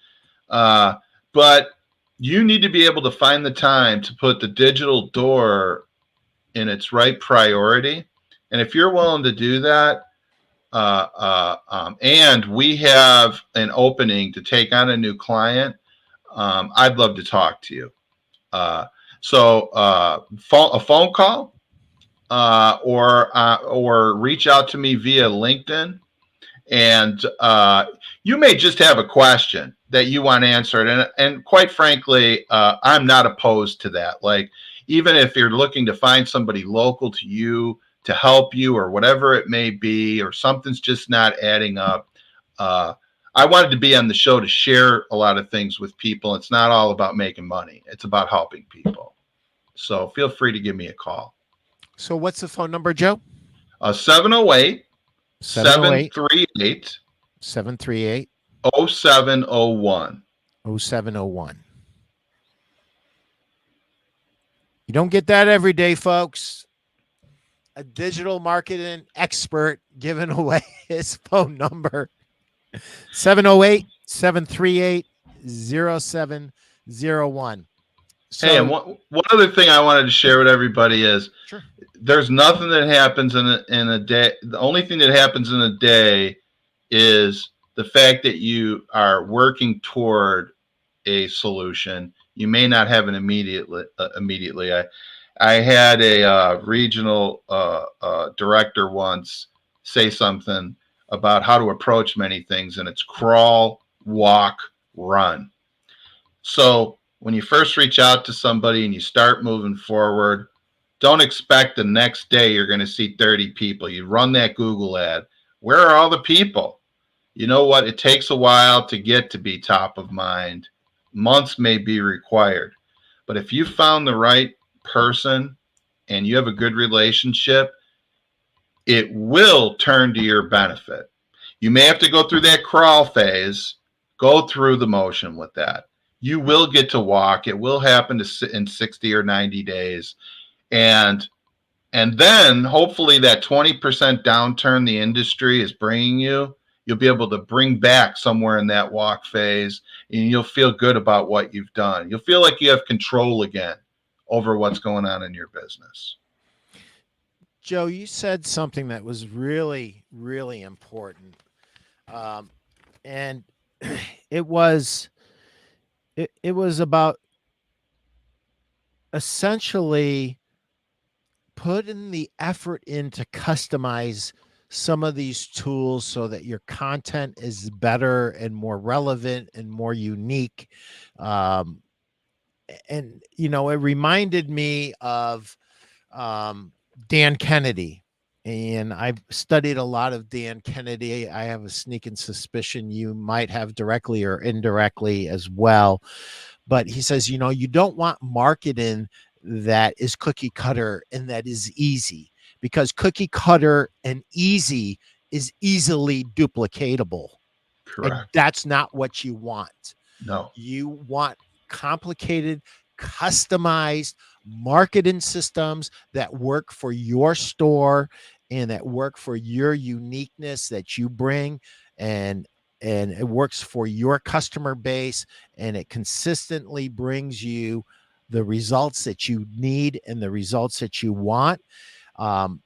But you need to be able to find the time to put the digital door in its right priority. And if you're willing to do that, and we have an opening to take on a new client, I'd love to talk to you. So a phone call, or reach out to me via LinkedIn, and you may just have a question that you want answered, and quite frankly, I'm not opposed to that. Like, even if you're looking to find somebody local to you to help you, or whatever it may be, or something's just not adding up, I wanted to be on the show to share a lot of things with people. It's not all about making money. It's about helping people. So feel free to give me a call. So what's the phone number, Joe? 708 738 738 0701. 0701. You don't get that every day, folks. A digital marketing expert giving away his phone number. 708 738 0701. So, hey, and one other thing I wanted to share with everybody is, sure, there's nothing that happens in a day. The only thing that happens in a day is the fact that you are working toward a solution. You may not have it immediately. I had a regional director once say something about how to approach many things, and it's crawl, walk, run. So when you first reach out to somebody and you start moving forward, don't expect the next day you're going to see 30 people. You run that Google ad. Where are all the people? You know what? It takes a while to get to be top of mind. Months may be required. But if you found the right person and you have a good relationship, it will turn to your benefit. You may have to go through that crawl phase, go through the motion with that. You will get to walk. It will happen in 60 or 90 days. And then hopefully that 20% downturn the industry is bringing you, you'll be able to bring back somewhere in that walk phase, and you'll feel good about what you've done. You'll feel like you have control again over what's going on in your business. Joe, you said something that was really, really important. Um, and it was it was about essentially putting the effort in to customize some of these tools so that your content is better and more relevant and more unique. Um, and it reminded me of Dan Kennedy. And I've studied a lot of Dan Kennedy. I have a sneaking suspicion you might have directly or indirectly as well. But he says, you don't want marketing that is cookie cutter and that is easy, because cookie cutter and easy is easily duplicatable. And Correct. that's not what you want. No. You want complicated, customized marketing systems that work for your store and that work for your uniqueness that you bring, and it works for your customer base, and it consistently brings you the results that you need and the results that you want. um,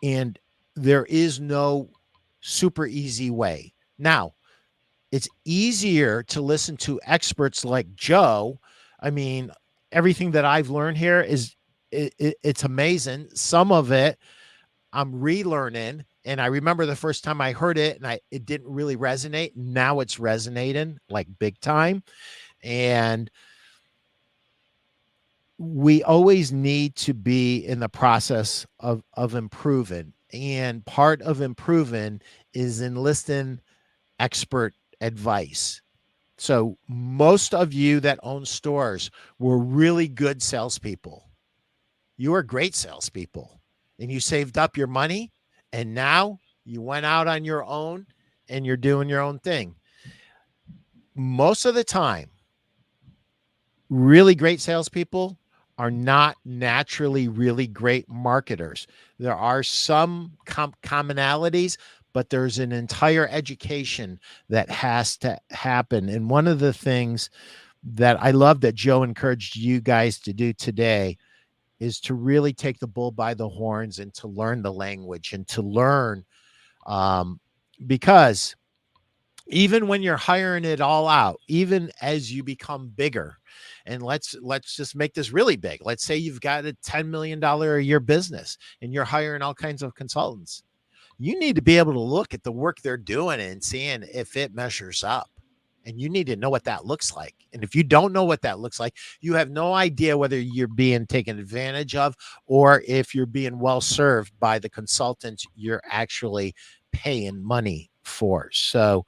and there is no super easy way. Now, it's easier to listen to experts like Joe. I mean, everything that I've learned here it's amazing. Some of it I'm relearning, and I remember the first time I heard it and it didn't really resonate. Now it's resonating like big time. And we always need to be in the process of improving. And part of improving is enlisting expert advice. So most of you that own stores were really good salespeople. You were great salespeople, and you saved up your money, and now you went out on your own and you're doing your own thing. Most of the time, really great salespeople are not naturally really great marketers. There are some commonalities, but there's an entire education that has to happen. And one of the things that I love that Joe encouraged you guys to do today is to really take the bull by the horns and to learn the language and to learn, um, because even when you're hiring it all out, even as you become bigger, and let's just make this really big. Let's say you've got a $10 million a year business and you're hiring all kinds of consultants. You need to be able to look at the work they're doing and seeing if it measures up. And you need to know what that looks like. And if you don't know what that looks like, you have no idea whether you're being taken advantage of or if you're being well served by the consultants you're actually paying money for. So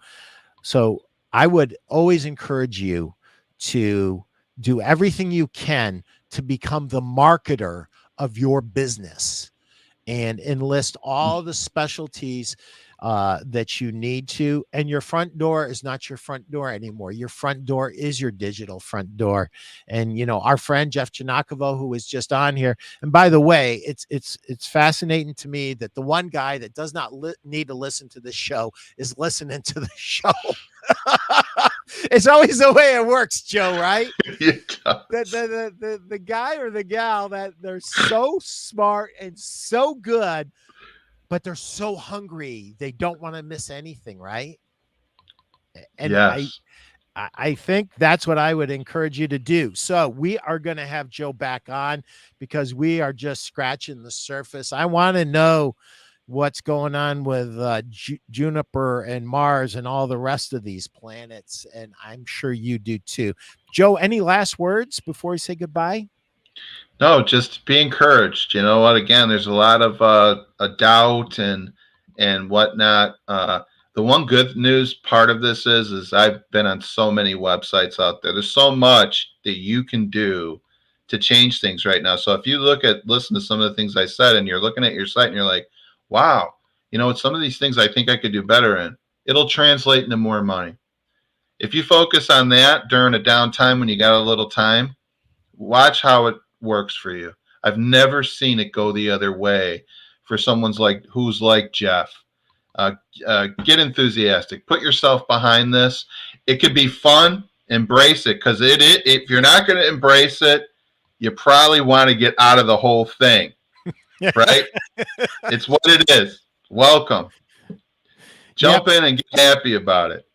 I would always encourage you to do everything you can to become the marketer of your business and enlist all the specialties that you need to. And your front door is not your front door anymore. Your front door is your digital front door. And our friend Jeff Janakovo, who was just on here. And by the way, it's fascinating to me that the one guy that does not need to listen to this show is listening to the show. It's always the way it works, Joe, right? The guy or the gal that they're so smart and so good, but they're so hungry. They don't want to miss anything, right? And Yes. I think that's what I would encourage you to do. So we are going to have Joe back on because we are just scratching the surface. I want to know what's going on with Juniper and Mars and all the rest of these planets. And I'm sure you do too. Joe, any last words before we say goodbye? No, just be encouraged. You know what? Again, there's a lot of a doubt and whatnot. The one good news part of this is I've been on so many websites out there. There's so much that you can do to change things right now. So if you listen to some of the things I said, and you're looking at your site and you're like, wow, some of these things I think I could do better in. it'll translate into more money. If you focus on that during a downtime when you got a little time, watch how it works for you. I've never seen it go the other way for someone's like who's like Jeff. Uh, get enthusiastic. Put yourself behind this. It could be fun. Embrace it, because if you're not going to embrace it, you probably want to get out of the whole thing, right? It's what it is. Welcome. Yep, Jump in and get happy about it.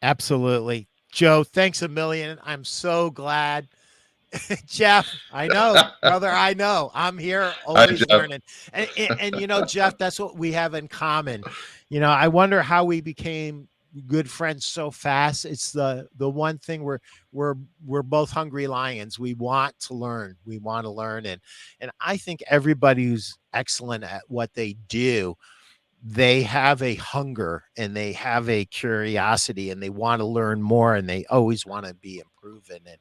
absolutely. Joe, thanks a million. I'm so glad. Jeff, I know, brother, I know. I'm here Hi, always Jeff. learning. And Jeff, that's what we have in common. I wonder how we became good friends so fast. It's the one thing we're both hungry lions. We want to learn. We want to learn. And I think everybody who's excellent at what they do, they have a hunger and they have a curiosity and they want to learn more and they always want to be improving. And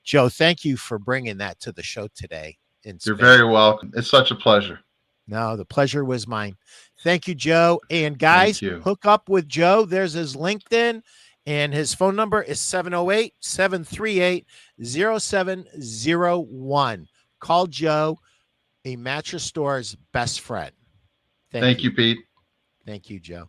Joe, thank you for bringing that to the show today in You're space. very welcome. It's such a pleasure. No, the pleasure was mine. Thank you, Joe. And Thank guys, you. hook up with Joe. There's his LinkedIn, and his phone number is 708-738-0701. Call Joe, a mattress store's best friend. Thank Thank you. you, Pete. Thank you, Joe.